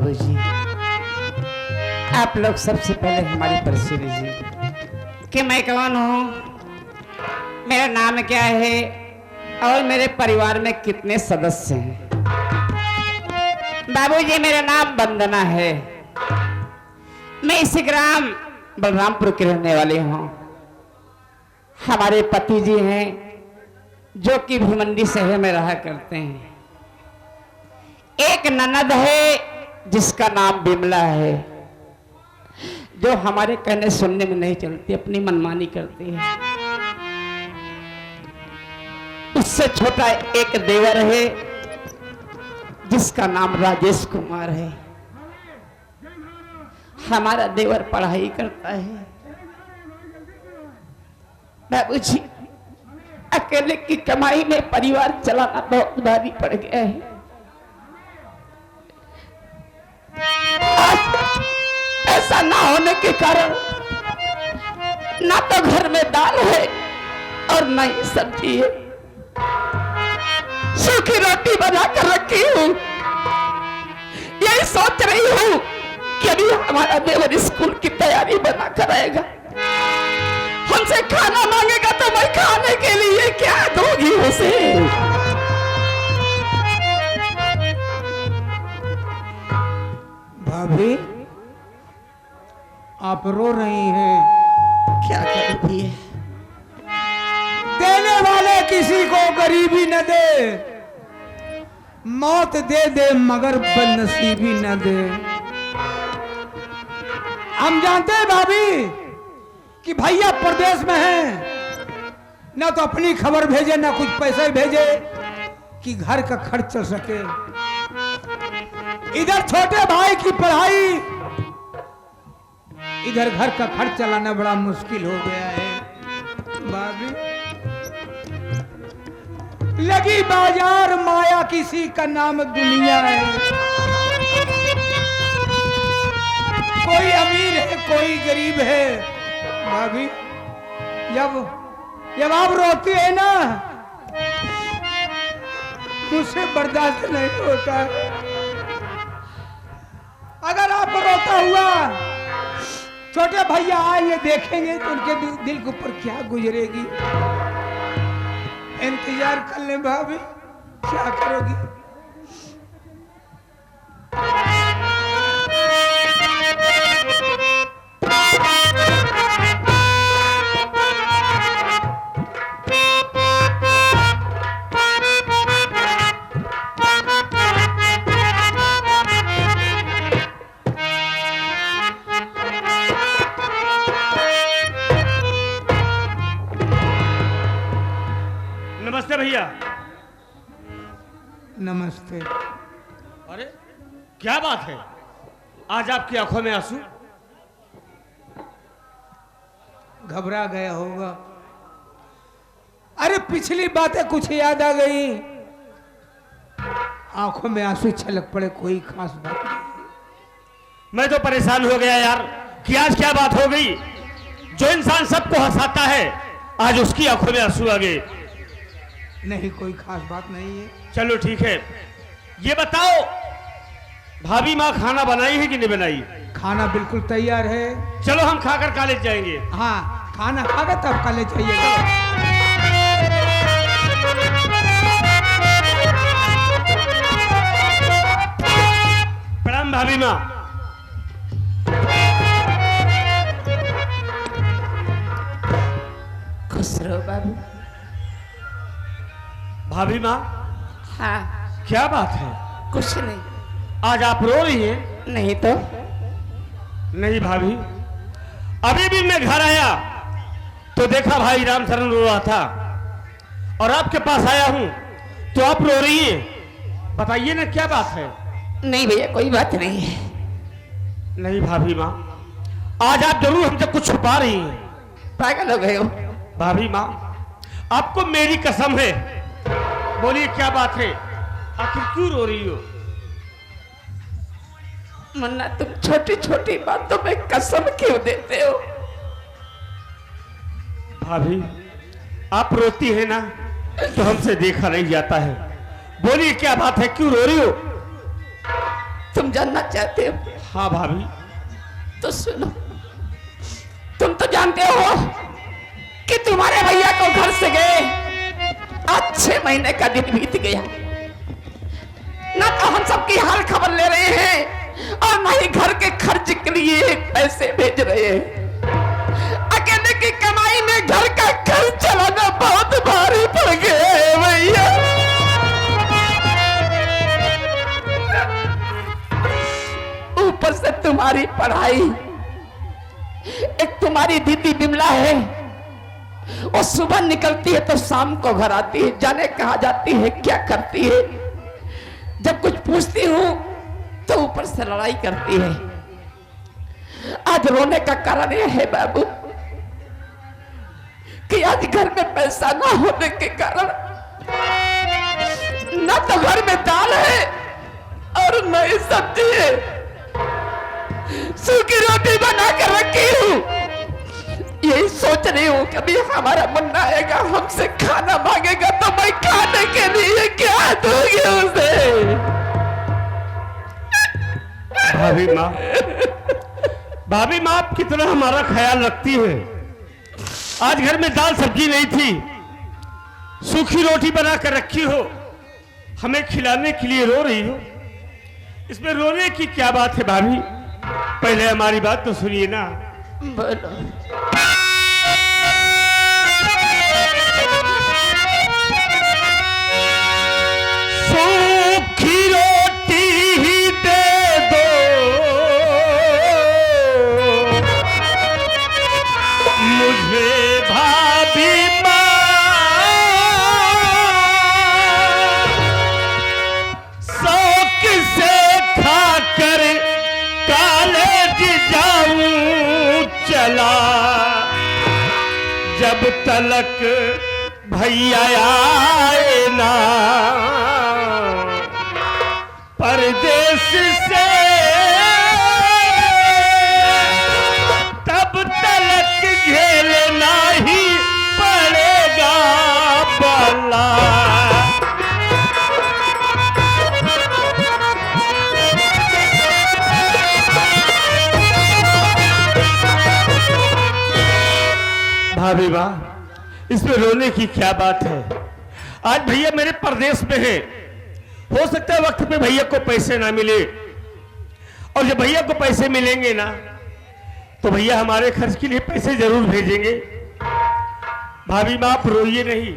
बाबूजी, आप लोग सबसे पहले हमारी परिचय लीजिए कि मैं कौन हूँ, मेरा नाम क्या है और मेरे परिवार में कितने सदस्य हैं। बाबूजी, मेरा नाम वंदना है। मैं इसी ग्राम बलरामपुर की रहने वाली हूँ। हमारे पति जी हैं जो कि भिवंडी शहर में रहा करते हैं। एक ननद है जिसका नाम बिमला है, जो हमारे कहने सुनने में नहीं चलती, अपनी मनमानी करती है। उससे छोटा एक देवर है जिसका नाम राजेश कुमार है। हमारा देवर पढ़ाई करता है। बाबूजी, अकेले की कमाई में परिवार चलाना बहुत भारी पड़ गया है। ऐसा ना होने के कारण ना तो घर में दाल है और ना ही सब्जी है। सूखी रोटी बनाकर रखी हूँ। यही सोच रही हूँ कि अभी हमारा देवर स्कूल की तैयारी बना कर आएगा, हमसे खाना मांगेगा तो मैं खाने के लिए क्या दूंगी उसे। भाभी, आप रो रही हैं। क्या करती है? देने वाले किसी को गरीबी न दे, मौत दे दे मगर बदनसीबी न दे। हम जानते हैं भाभी कि भैया प्रदेश में हैं, ना तो अपनी खबर भेजे ना कुछ पैसे भेजे कि घर का खर्च चल सके। इधर छोटे भाई की पढ़ाई, इधर घर का खर्च चलाना बड़ा मुश्किल हो गया है। भाभी, लगी बाजार माया किसी का नाम दुनिया है। कोई अमीर है कोई गरीब है। भाभी, जब आप रोती है ना, मुझसे बर्दाश्त नहीं होता है। अगर आप रोता हुआ छोटे भैया आएंगे देखेंगे तो उनके दिल के ऊपर क्या गुजरेगी। इंतजार कर ले भाभी, क्या करोगी। नमस्ते भैया। नमस्ते। अरे क्या बात है, आज आपकी आंखों में आंसू? घबरा गया होगा। अरे पिछली बातें कुछ याद आ गई, आंखों में आंसू छलक पड़े। कोई खास बात नहीं। मैं तो परेशान हो गया यार कि आज क्या बात हो गई। जो इंसान सबको हंसाता है आज उसकी आंखों में आंसू आ गए। नहीं, कोई खास बात नहीं है। चलो ठीक है, ये बताओ भाभी माँ खाना बनाई है कि नहीं बनाई? खाना बिल्कुल तैयार है। चलो हम खाकर कॉलेज जाएंगे। हाँ, खाना खाकर तब कॉलेज जाइएगा। प्रणाम भाभी माँ। खुश रहो बाबू। भाभी माँ, हाँ, क्या बात है? कुछ नहीं। आज आप रो रही हैं? नहीं तो। नहीं भाभी, अभी भी मैं घर आया तो देखा भाई रामचरण रो रहा था और आपके पास आया हूं तो आप रो रही हैं। बताइए ना क्या बात है? नहीं भैया, कोई बात नहीं है। नहीं भाभी माँ, आज आप जरूर हमसे कुछ छुपा रही हैं। पागल हो गए हो। भाभी माँ, आपको मेरी कसम है, बोलिए क्या बात है, आखिर क्यों रो रही हो? मुन्ना, तुम छोटी छोटी बातों में कसम क्यों देते हो? भाभी, आप रोती है ना तो हमसे देखा नहीं जाता है। बोलिए क्या बात है, क्यों रो रही हो? तुम जानना चाहते हो? हाँ भाभी। तो सुनो, तुम तो जानते हो कि तुम्हारे भैया को घर से गए आज 6 महीने का दिन बीत गया। ना तो हम सबकी हाल खबर ले रहे हैं और ना ही घर के खर्च के लिए पैसे भेज रहे हैं। अकेले की कमाई में घर का खर्च चलाना बहुत भारी पड़ गया है भैया। ऊपर से तुम्हारी पढ़ाई, एक तुम्हारी दीदी बिमला है, वो सुबह निकलती है तो शाम को घर आती है, जाने कहाँ जाती है, क्या करती है। जब कुछ पूछती हूँ तो ऊपर से लड़ाई करती है। आज रोने का कारण यह है बाबू कि आज घर में पैसा ना होने के कारण ना तो घर में दाल है और न ही सब्जी है। सूखी रोटी बना कर रखी हूँ, यही सोच रही हूँ कभी हमारा मुन्ना आएगा हमसे खाना मांगेगा तो मैं खाने के लिए क्या दूंगी उसे। भाभी माँ आप कितना हमारा ख्याल रखती है। आज घर में दाल सब्जी नहीं थी, सूखी रोटी बना कर रखी हो, हमें खिलाने के लिए रो रही हो। इसमें रोने की क्या बात है भाभी? पहले हमारी बात तो सुनिए ना। बोलो। सूखी रोटी ही दे दो, मुझे भाभी माँ, शौक से खाकर कॉलेज जाऊं चला, जब तलक भैया आए ना परदेश से, तब तलक झेलना ही पड़ेगा बला। भाभी माँ इसमें रोने की क्या बात है? आज भैया मेरे परदेश में है, हो सकता है वक्त पे भैया को पैसे ना मिले, और जब भैया को पैसे मिलेंगे ना तो भैया हमारे खर्च के लिए पैसे जरूर भेजेंगे। भाभी माँ आप रोइए नहीं,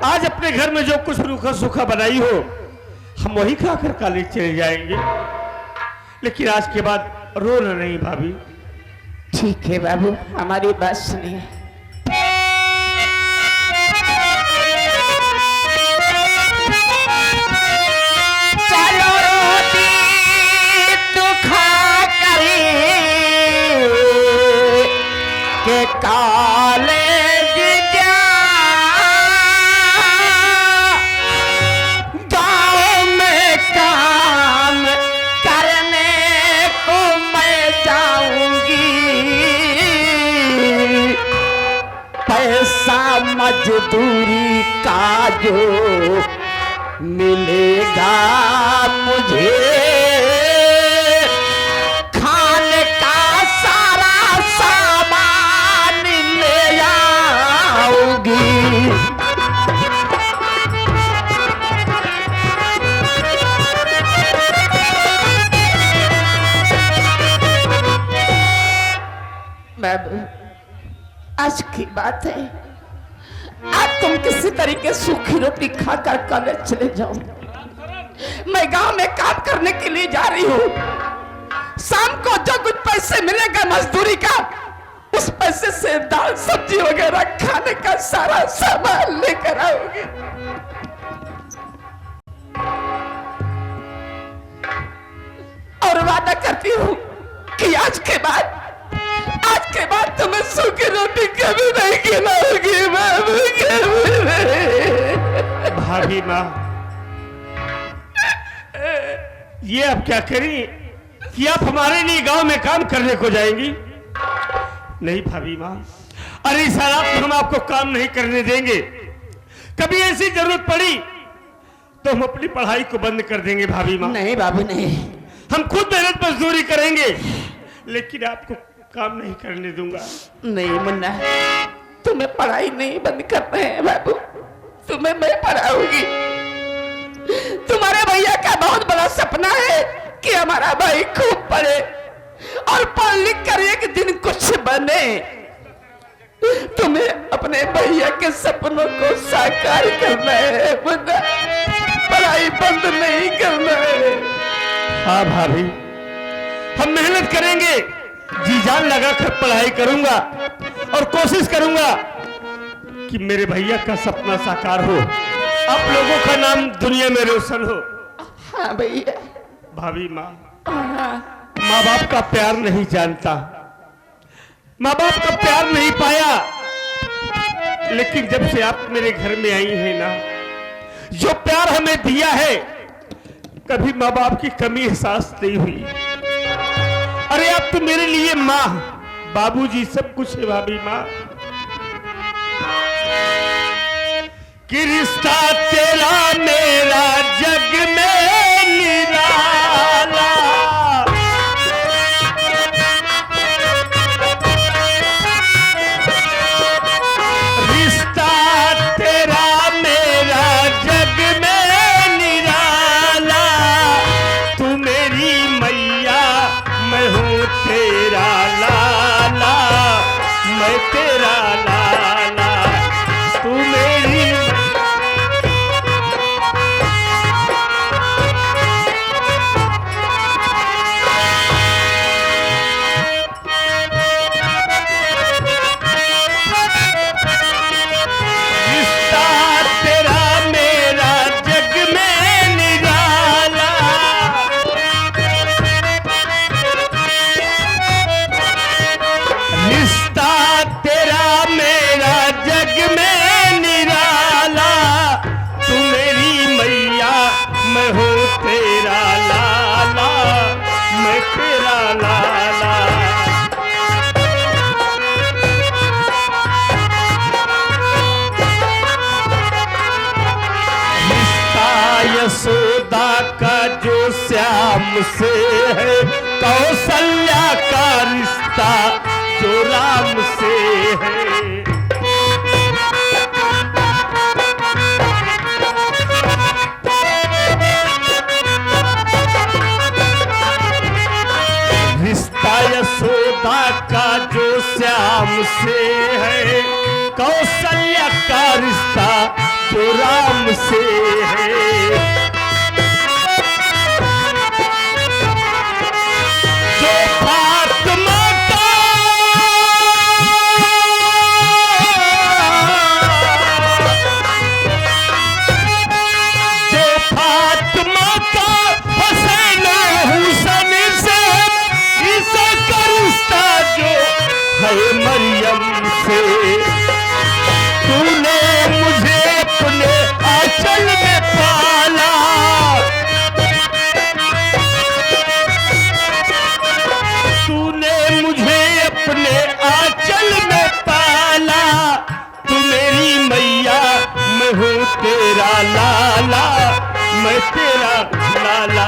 आज अपने घर में जो कुछ रूखा सूखा बनाई हो हम वही खाकर कॉलेज चले जाएंगे, लेकिन आज के बाद रोना नहीं भाभी। ठीक है बाबू, हमारी बात सुनिए। चलो रोटी तू खा करे के कॉलेज जा, गाँव में काम करने को मैं जाऊंगी, पैसा मजदूरी का जो मिलेगा मुझे, खाने का सारा सामान ले आऊंगी। बाबू आज की बात है, आज तुम किसी तरीके सूखी रोटी खाकर कॉलेज चले जाओ, मैं गांव में काम करने के लिए जा रही हूँ। शाम को जो कुछ पैसे मिलेगा मजदूरी का, उस पैसे से दाल सब्जी वगैरह खाने का सारा सामान लेकर आओगे। और वादा करती हूँ कि आज के बाद तुम्हें सूखी रोटी कभी नहीं खिलाऊंगी बाबू, कभी नहीं। भाभी माँ ये अब क्या करी कि आप हमारे लिए गांव में काम करने को जाएंगी? नहीं भाभी माँ, अरे इस हालात में हम आपको काम नहीं करने देंगे। कभी ऐसी जरूरत पड़ी तो हम अपनी पढ़ाई को बंद कर देंगे भाभी माँ। नहीं बाबू नहीं, हम खुद मेहनत मजदूरी करेंगे, लेकिन आपको काम नहीं करने दूंगा। नहीं मुन्ना, तुम्हें पढ़ाई नहीं बंद करना है बाबू, तुम्हें मैं पढ़ाऊंगी। तुम्हारे भैया का बहुत बड़ा सपना है कि हमारा भाई खूब पढ़े और पढ़ लिख कर एक दिन कुछ बने। तुम्हें अपने भैया के सपनों को साकार करना है मुन्ना, पढ़ाई बंद नहीं करना है। हाँ भाभी, हम मेहनत करेंगे, जी जान लगाकर पढ़ाई करूंगा और कोशिश करूंगा कि मेरे भैया का सपना साकार हो, आप लोगों का नाम दुनिया में रोशन हो। हाँ भैया। भाभी, माँ माँ बाप का प्यार नहीं जानता, माँ बाप का प्यार नहीं पाया, लेकिन जब से आप मेरे घर में आई हैं ना, जो प्यार हमें दिया है, कभी माँ बाप की कमी एहसास नहीं हुई। अरे आप तो मेरे लिए माँ बाबूजी सब कुछ है भाभी। माँ कि रिश्ता तेरा मेरा जग में निराला, रिश्ता तेरा मेरा जग में निराला, तू मेरी मैया मैं हूँ तेरा लाला, मैं तेरा लाला, तू मेरी। यशोदा का जो श्याम से है, कौशल्या का रिश्ता जो राम से है। रिश्ता यशोदा का जो श्याम से है, कौशल्या का रिश्ता जो राम से है। जो फातिमा का हुसैन हुसैन से, ईसा का रिश्ता जो है मरियम से, तूने मुझे अपने आंचल में पाला, तूने मुझे अपने आंचल में पाला, तू मेरी मैया मैं हूँ तेरा लाला, मैं तेरा लाला।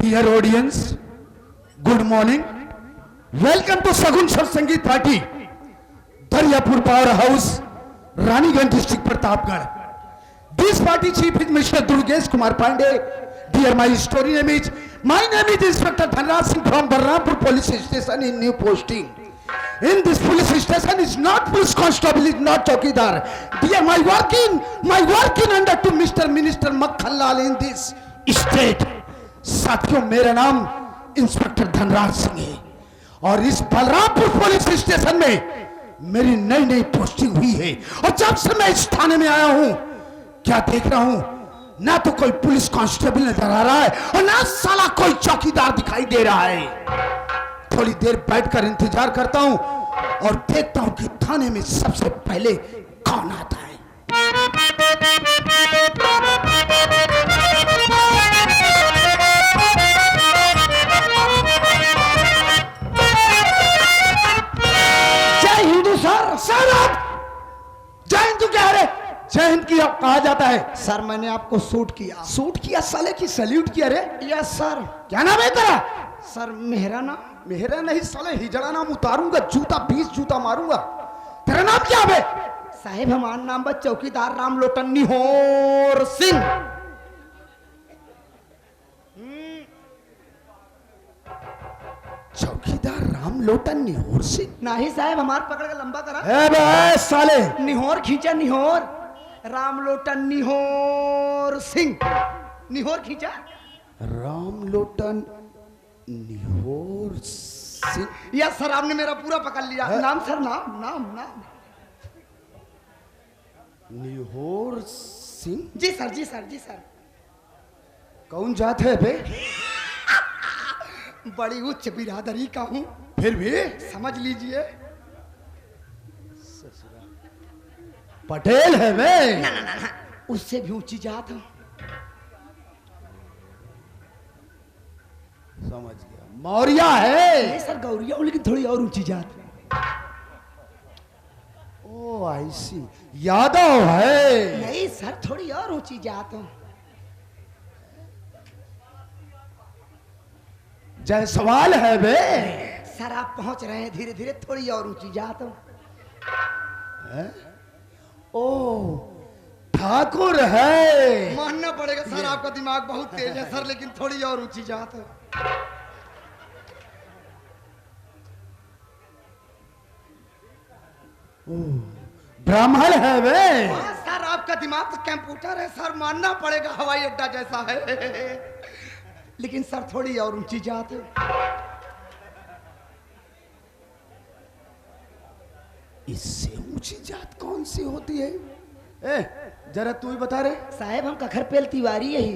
Dear audience, good morning. Welcome to Sagun Sar Sangeet Party, Daryapur Power House, Raniganj District, Pratapgarh. This party chief is Mr. Durgesh Kumar Pandey. Dear, my story name is, my name is Inspector Dhanraj Singh from Balrampur Police Station in new posting. In this police station is not police constable, is not chowkidar. Dear, my working under to Mr. Minister Makhan Lal in this state. साथियों, मेरा नाम inspector Dhanraj Singh है और इस Balrampur police station में मेरी नई नई पोस्टिंग हुई है और जब से मैं इस थाने में आया हूं क्या देख रहा हूं, ना तो कोई पुलिस कांस्टेबल नजर आ रहा है और ना साला कोई चौकीदार दिखाई दे रहा है। थोड़ी देर बैठकर इंतजार करता हूं और देखता हूं कि थाने में सबसे पहले कौन आता है। जय हिंदू सर। सर आप जय हिंद तो क्या है? जय हिंद की कहा जाता है। सर मैंने आपको सूट किया। सूट किया साले की सल्यूट किया रे। Yes sir. क्या नाम है तेरा? सर मेरा नाम? मेरा नहीं साले हिजड़ा नाम उतारूंगा, जूता 20 जूता मारूंगा। तेरा नाम क्या है? साहेब हमारा नाम बस चौकीदार राम लोटन निहोर सिंह। चौकीदार राम लोटन निहोर सिंह? नहीं साहेब हमारा पकड़ के लंबा करा। ए बे साले निहोर खींचा निहोर। राम लोटन निहोर सिंह। निहोर खींचा। राम लोटन निहोर सिंह। यस सर आपने मेरा पूरा पकड़ लिया। नाम सर नाम नाम नाम निहोर सिंह। जी सर जी सर जी सर। कौन जात है बे? बड़ी उच्च बिरादरी का हूँ। फिर भी समझ लीजिए। पटेल है बे? उससे भी ऊंची जात हूँ। समझ गया। मौर्य है? नहीं सर गौरिया हूँ लेकिन थोड़ी और ऊंची जात। ओ आई सी। यादव है? नहीं सर थोड़ी और ऊंची जात हूँ। जय सवाल है बे? सर आप पहुंच रहे हैं धीरे धीरे, थोड़ी और ऊंची जात हूँ। ओ ठाकुर है? मानना पड़ेगा सर आपका दिमाग बहुत तेज है सर, लेकिन थोड़ी और ऊंची जात है। ब्राह्मण है बे? हाँ, सर आपका दिमाग तो कंप्यूटर है सर, मानना पड़ेगा हवाई अड्डा जैसा है, लेकिन सर थोड़ी और ऊंची जात है। इससे ऊंची जात कौन सी होती है? ए जरा तू ही बता रे। साहेब हम कखर पेल तिवारी यही।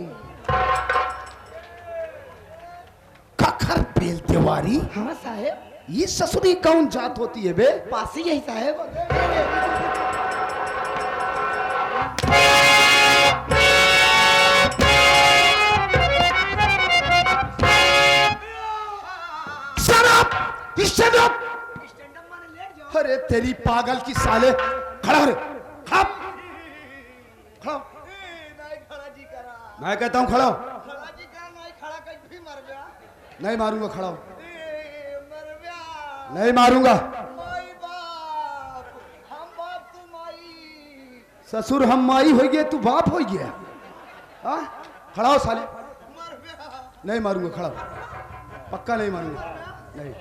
कखर पेल तिवारी? हाँ साहेब। ये ससुरी कौन जात होती है बे? पासी यही साहेब। अरे तेरी पागल की साले, खड़ा रे, खड़ा खड़ा। मैं कहता हूँ खड़ा। नहीं मारूंगा, खड़ा हो। नहीं मारूंगा। ससुर हम माई हो गए, तू बाप हो गया। हाँ खड़ा हो साले। नहीं मारूंगा, खड़ा हो। पक्का नहीं मारूंगा। नहीं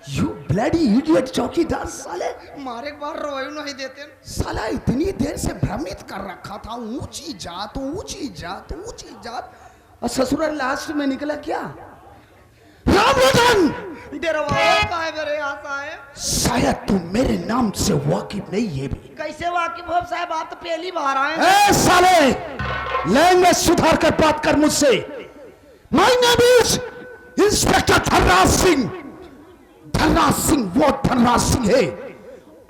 यू ब्लडी इडियट चौकीदार साले, मारे एक बार रोए नहीं देते। साला इतनी देर से भ्रमित कर रखा था, ऊंची जात ऊंची जात ऊंची जात, और ससुराल लास्ट में निकला क्या? राम लोटन डेरवाल का है मेरे यहाँ साहेब। शायद तू मेरे नाम से वाकिफ नहीं है भी। कैसे वाकिफ हो साहब, आप तो पहली बार आए। ए साले, लैंग्वेज सुधार कर बात कर मुझसे। My name is inspector Dhanraj Singh. Dhanraj Singh वो धनराज सिंह है,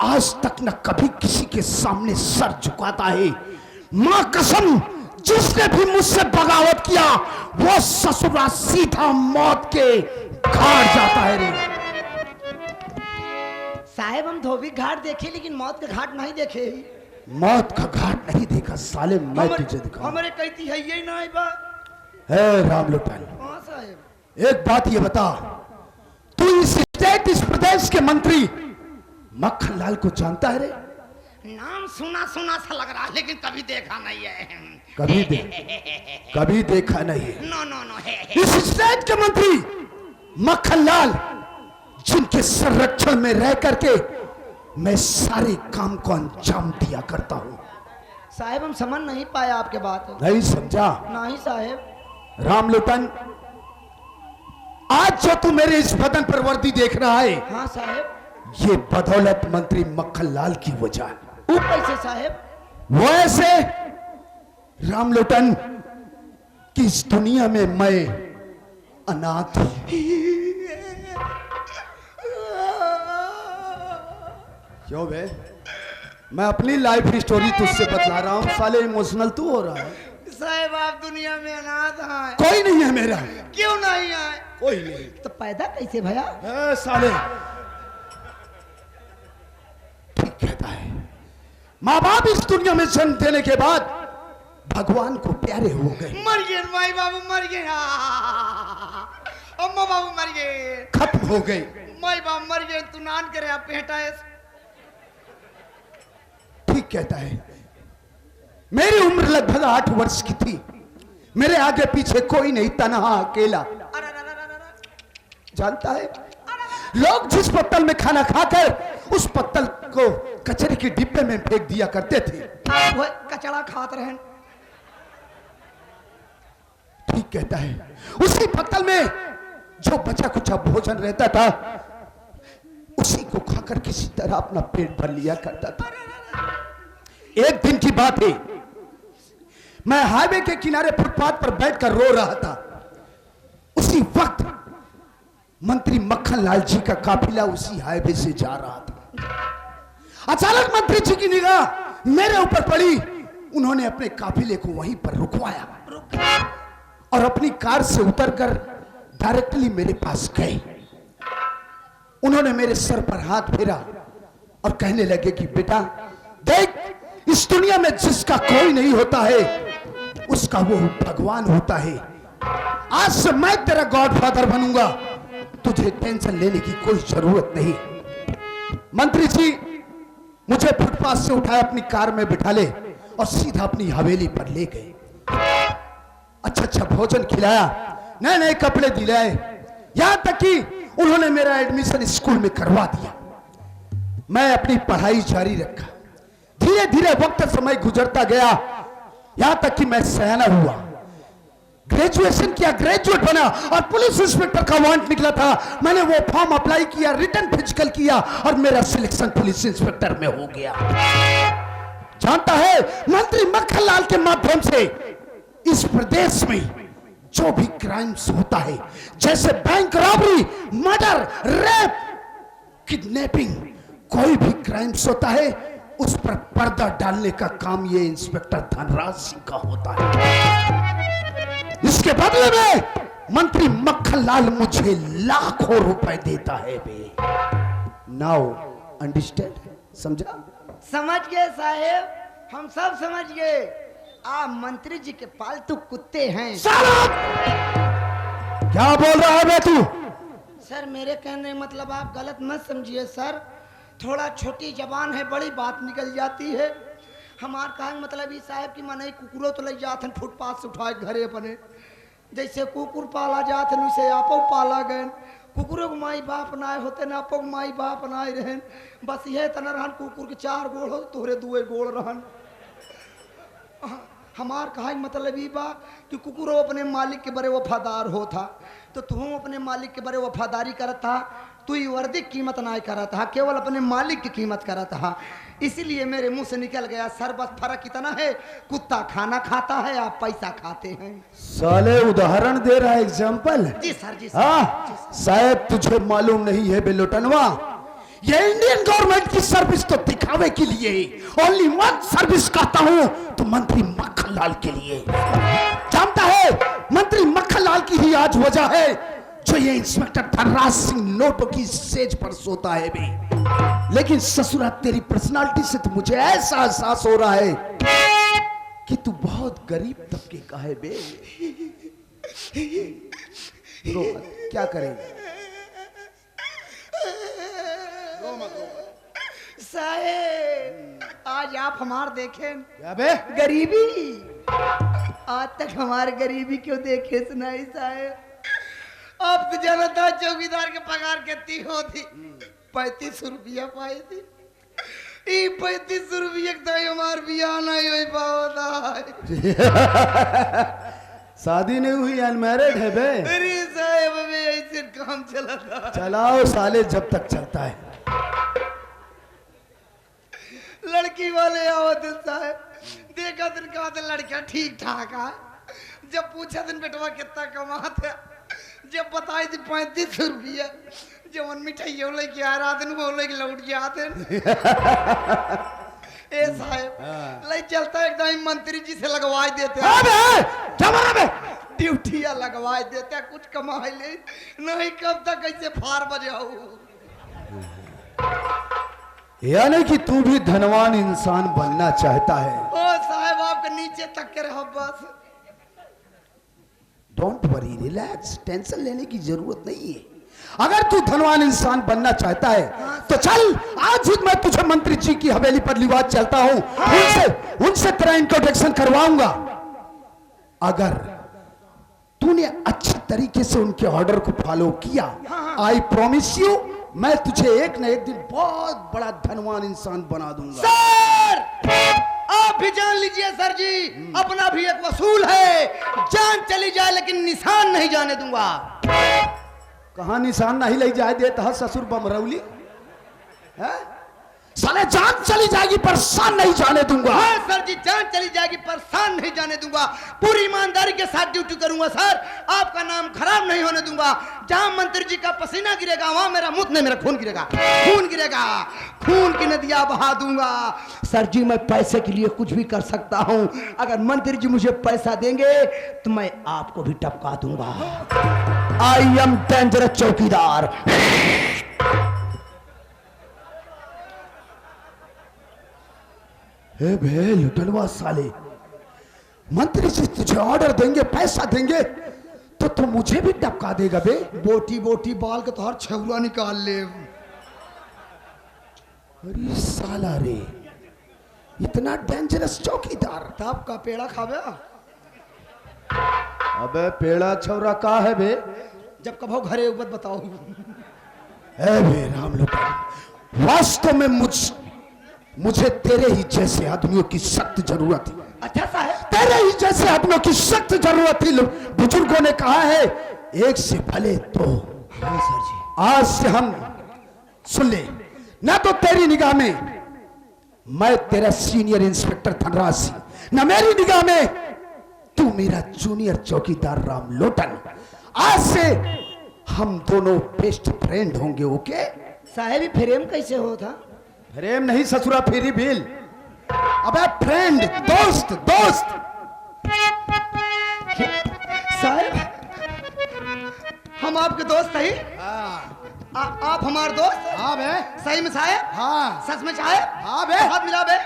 आज तक न कभी किसी के सामने सर झुकाता है। मां कसम, जिसने भी मुझसे बगावत किया वो ससुरा सीधा मौत के घाट जाता है रे। साहेब हम धोबी घाट देखे लेकिन मौत का घाट नहीं देखे। मौत का घाट नहीं देखा साले, मैं तुझे दिखाऊं। हमारे कहती है यही ना है राम लोटन। हाँ साहेब। एक बात ये बता, तू इस स्टेट इस प्रदेश के मंत्री मक्खन लाल को जानता है रे? नाम सुना सुना सा लग रहा है लेकिन कभी देखा नहीं है। कभी देखा नहीं है। No no no. इस स्टेट के मंत्री मक्खन लाल, जिनके संरक्षण में रह करके मैं सारे काम को अंजाम दिया करता हूं। साहेब हम समझ नहीं पाए आपके बात। नहीं समझा? नहीं साहेब। रामलोटन, आज जो तू मेरे इस बदन पर वर्दी देख रहा है, हाँ साहेब। ये बदौलत मंत्री मक्खन लाल की वजह है। वो कैसे साहेब? वो ऐसे रामलोटन कि इस दुनिया में मैं अनाथ हूं। क्यों बे? मैं अपनी लाइफ स्टोरी तुझसे बतला रहा हूं, साले इमोशनल तू हो रहा है। साहेब आप दुनिया में अनाथ हैं। कोई नहीं है मेरा। क्यों नहीं आए? कोई नहीं। तो पैदा कैसे भया? साले ठीक कहता है। माँ बाप इस दुनिया में जन्म देने के बाद भगवान को प्यारे हो गए। मर गए माई बाबू, मर गए। अम्मा बाबू मर गए, खत्म हो गए। माई बाबू मर गए। तू नान करे आप बेटा है। ठीक कहता है। मेरी उम्र लगभग 8 वर्ष की थी। मेरे आगे पीछे कोई नहीं, तनहा अकेला। जानता है, लोग जिस पत्तल में खाना खाकर उस पत्तल को कचरे के डिब्बे में फेंक दिया करते थे, वो कचड़ा खात रहे। ठीक कहता है। उसी पत्तल में जो बचा कुचा भोजन रहता था, उसी को खाकर किसी तरह अपना पेट भर लिया करता था। एक दिन की बात है, मैं हाईवे के किनारे फुटपाथ पर बैठकर रो रहा था। उसी वक्त मंत्री मक्खन लाल जी का काफिला उसी हाईवे से जा रहा था। अचानक मंत्री जी की निगाह मेरे ऊपर पड़ी। उन्होंने अपने काफिले को वहीं पर रुकवाया और अपनी कार से उतरकर डायरेक्टली मेरे पास गए। उन्होंने मेरे सर पर हाथ फेरा और कहने लगे कि बेटा देख, इस दुनिया में जिसका कोई नहीं होता है, उसका वो भगवान होता है। आज से मैं तेरा गॉडफादर बनूंगा, तुझे टेंशन लेने की कोई जरूरत नहीं। मंत्री जी मुझे फुटपाथ से उठाए अपनी कार में बिठा ले और सीधा अपनी हवेली पर ले गए। अच्छा अच्छा भोजन खिलाया, नए नए कपड़े दिलाए, यहां तक कि उन्होंने मेरा एडमिशन स्कूल में करवा दिया। मैं अपनी पढ़ाई जारी रखा। धीरे धीरे वक्त समय गुजरता गया, यहां तक कि मैं सयाना हुआ, ग्रेजुएशन किया, ग्रेजुएट बना और पुलिस इंस्पेक्टर का वारंट निकला था। मैंने वो फॉर्म अप्लाई किया, रिटर्न फिजिकल किया और मेरा सिलेक्शन पुलिस इंस्पेक्टर में हो गया। जानता है, मंत्री मक्खन लाल के माध्यम से इस प्रदेश में जो भी क्राइम्स होता है, जैसे bank robbery, murder, rape, kidnapping, कोई भी क्राइम्स होता है, उस पर पर्दा डालने का काम ये इंस्पेक्टर धनराज सिंह का होता है। इसके बदले में मंत्री मक्खन लाल मुझे लाखों रुपए देता है बे। Now understand? समझा? समझ गए साहेब, हम सब समझ गए। आप मंत्री जी के पालतू कुत्ते हैं। क्या बोल रहा है बे तू? सर मेरे कहने मतलब आप गलत मत समझिए सर, थोड़ा छोटी जबान है, बड़ी बात निकल जाती है। हमार कहा मतलब ही साहब की मन कुकुरों तो ले जाते हैं फुटपाथ से उठाए घरे अपने, जैसे कुकुर पाला जाते हैं वैसे आपो पाला गए। कुकुरों को माई बाप नाए होते ना, आपो माई बाप नाए रहन, बस यह तना रहन कुकुर के 4 गोड़ हो, तोहरे 2 गोड़ रहन। हमार कहा मतलब ही बा कि कुकुरों अपने मालिक के बड़े वफादार हो था, तो तुम अपने मालिक के बड़े वफादारी करत था। तू ये वर्दी की कीमत ना करत था, केवल अपने मालिक की कीमत करत था। इसीलिए मेरे मुंह से निकल गया सर, बस फर्क इतना है, कुत्ता खाना खाता है, आप पैसा खाते हैं। साले उदाहरण दे रहा है, एग्जाम्पल। जी सर, जी सर। हाँ, शायद तुझे मालूम नहीं है बेलोटनवा, ये इंडियन गवर्नमेंट की सर्विस तो दिखावे के लिए, ओनली वन सर्विस कहता हूं तो मंत्री मक्खन लाल के लिए। जानता है, मंत्री मक्खन लाल की ही आज वजह है जो ये इंस्पेक्टर धनराज सिंह नोटों की सेज पर सोता है भी। लेकिन ससुरा तेरी पर्सनालिटी से तो मुझे ऐसा एहसास हो रहा है कि तू बहुत गरीब तबके का है बे। रो मत, क्या करेगा? साहेब आज आप हमार देखें क्या बे? गरीबी, आज तक हमारे गरीबी क्यों देखे सुनाई साहेब। अब तो जाना था चौकीदार के पगार कितनी होती, 3500 रुपया पाई थी। 3500 रुपया तो हमार बिया नहीं हो पाता। शादी नहीं हुई, अनमैरिड है बे। अरे साहब अबे ऐसे काम चला था। चलाओ साले जब तक चलता है। लड़की वाले आओ दिन साहब, देखा दिन कहा था लड़का ठीक ठाक है। जब पूछा दिन बेटवा कितना कमाते, जब बताई थी 3500 रुपया, जब उन मिठाई लेके आ रहा दिन वो लेके लौट जाते। ए साहब ले चलता एकदम मंत्री जी से लगवा देते ड्यूटिया लगवा देते, कुछ कमा ले नहीं कब तक कैसे फार बजाऊ। यानी कि तू भी धनवान इंसान बनना चाहता है। ओ साहब आपके नीचे तक के रहो बस। डोंट वरी, रिलैक्स, टेंशन लेने की जरूरत नहीं है। अगर तू धनवान इंसान बनना चाहता है तो चल, आज ही मैं तुझे मंत्री जी की हवेली पर लिवाज चलता हूं, उनसे तेरा इंट्रोडक्शन करवाऊंगा। अगर तूने अच्छी तरीके से उनके ऑर्डर को फॉलो किया, आई प्रॉमिस यू, मैं तुझे एक न एक दिन बहुत बड़ा धनवान इंसान बना दूंगा। सर आप भी जान लीजिए सर जी, अपना भी एक वसूल है। जान चली जाए लेकिन निशान नहीं जाने दूंगा। कहां निशान नहीं ले जाए देता ससुर बमरौली है? साले जान चली जाएगी पर शान नहीं जाने दूंगा। हाँ सर जी, जान चली जाएगी पर शान नहीं जाने दूंगा। पूरी ईमानदारी के साथ ड्यूटी करूंगा सर, आपका नाम खराब नहीं होने दूंगा। जहां मंत्री जी का पसीना गिरेगा वहां मेरा मुंह नहीं, मेरा खून गिरेगा, खून गिरेगा, खून की नदियां बहा दूंगा। सर जी मैं पैसे के लिए कुछ भी कर सकता हूं, अगर मंत्री जी मुझे पैसा देंगे तो मैं आपको भी टपका दूंगा। आई एम डेंजरस चौकीदार। हे बे लुटनवा साले, मंत्री जी तुझे ऑर्डर देंगे, पैसा देंगे तो तू मुझे भी टपका देगा बे। बोटी बोटी बाल के तोहर छौरा निकाल ले। अरे साला रे, इतना डेंजरस चौकीदार। तब का पेड़ा खावे। अबे पेड़ा छौरा का है बे? जब कभो घरे उबत बताओ। ए बे राम लुटन, वास्तव में मुझे तेरे ही जैसे आदमियों की सख्त जरूरत है। अच्छा साहब, तेरे ही जैसे आदमियों की सख्त जरूरत थी। बुजुर्गों ने कहा है एक से भले दो। हाँ सर जी। आज से हम सुन ले, ना तो तेरी निगाह में मैं तेरा सीनियर इंस्पेक्टर धनराज सिंह, ना मेरी निगाह में तू मेरा जूनियर चौकीदार राम लोटन। आज से हम दोनों बेस्ट फ्रेंड होंगे। ओके साहब फ्रेम कैसे होता? फ्रेम नहीं ससुरा, फेरी बिल। अबे फ्रेंड, दोस्त दोस्त। साहब हम आपके दोस्त हैं। आप हमारे दोस्त? हाँ बे। सही में साहब? हाँ। सच में साहब? हाँ बे। हाथ मिला बे।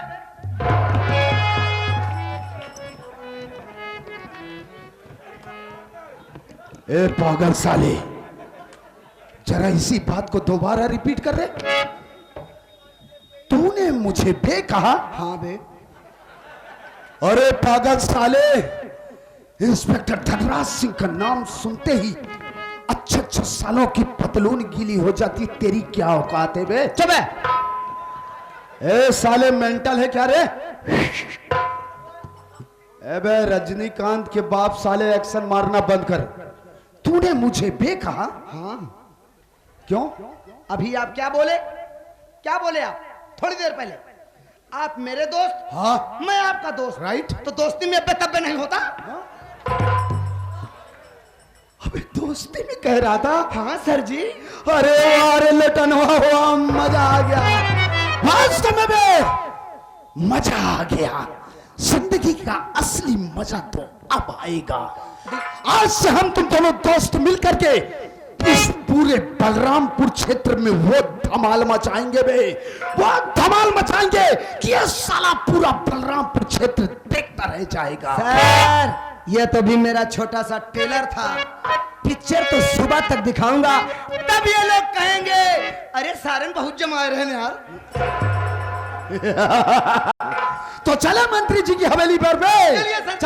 ए पागल साले, जरा इसी बात को दोबारा रिपीट कर रहे। तूने मुझे बे कहा? हाँ बे। अरे पागल साले, इंस्पेक्टर धनराज सिंह का नाम सुनते ही अच्छे सालों की पतलून गीली हो जाती। तेरी क्या औकात है बे? चुप है। ए साले मेंटल है क्या रे? ए बे रजनीकांत के बाप साले, एक्शन मारना बंद कर। तूने मुझे बे कहा? हाँ। क्यों? अभी आप क्या बोले? क्या बोले आप? थोड़ी देर पहले आप मेरे दोस्त, हाँ मैं आपका दोस्त, राइट। तो दोस्ती में बेतब्बे नहीं होता? अबे दोस्ती में कह रहा था। हाँ सर जी। अरे अरे लटन हुआ, मजा आ गया। वास्तव में बे मजा आ गया। जिंदगी का असली मजा तो अब आएगा। आज से हम तुम दोनों दोस्त मिलकर के इस पूरे बलरामपुर क्षेत्र में वो धमाल मचाएंगे बे, वो धमाल मचाएंगे कि ये साला पूरा बलरामपुर क्षेत्र देखता रह जाएगा। सर ये तो भी मेरा छोटा सा ट्रेलर था, पिक्चर तो सुबह तक दिखाऊंगा, तब ये लोग कहेंगे अरे सारन बहुत जमाए रहे यार। तो चले मंत्री जी की हवेली पर बे। चलिए सर।